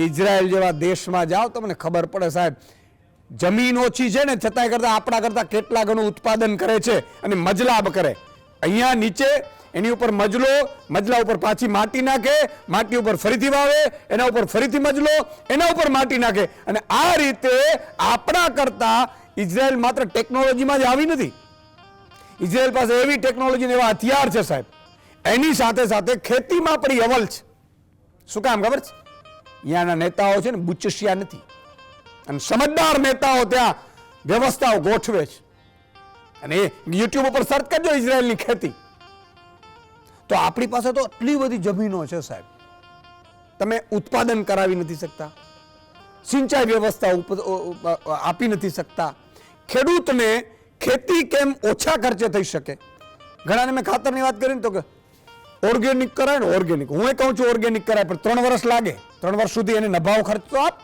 Israel જેવા દેશમાં જાઓ તો મને ખબર પડે સાહેબ, જમીન ઓછી છે ને છતાંય કરતા આપણા કરતા કેટલા ગણું ઉત્પાદન કરે છે અને મજલાબ કરે. અહીંયા નીચે એની ઉપર મજલો, મજલા ઉપર પાછી માટી નાખે, માટી ઉપર ફરીથી વાવે, એના ઉપર ફરીથી મજલો, એના ઉપર માટી નાખે. અને આ રીતે આપણા કરતા ઇઝરાયલ માત્ર ટેકનોલોજીમાં જ આવી નથી. ઇઝરાયલ પાસે એવી ટેકનોલોજી ને એવા હથિયાર છે સાહેબ, એની સાથે સાથે ખેતીમાં પણ અવ્વલ છે. શું કામ ખબર છે? અહીંયાના નેતાઓ છે ને બુચશિયા નથી, અને સમજદાર નેતાઓ ત્યાં વ્યવસ્થાઓ ગોઠવે છે. અને એ યુટ્યુબ ઉપર સર્ચ કરજો ઇઝરાયલની ખેતી, તો આપણી પાસે તો એટલી બધી જમીનો છે સાહેબ, તમે ઉત્પાદન કરાવી નથી શકતા, સિંચાઈ વ્યવસ્થા આપી નથી શકતા. ખેડૂતને ખેતી કેમ ઓછા ખર્ચે થઈ શકે? ઘણાને મેં ખાતરની વાત કરી ને તો કે ઓર્ગેનિક કરાય ને, ઓર્ગેનિક. હું એ કહું છું ઓર્ગેનિક કરાય, પણ 3 વર્ષ લાગે. 3 વર્ષ સુધી એને નભાવ ખર્ચ તો આપ.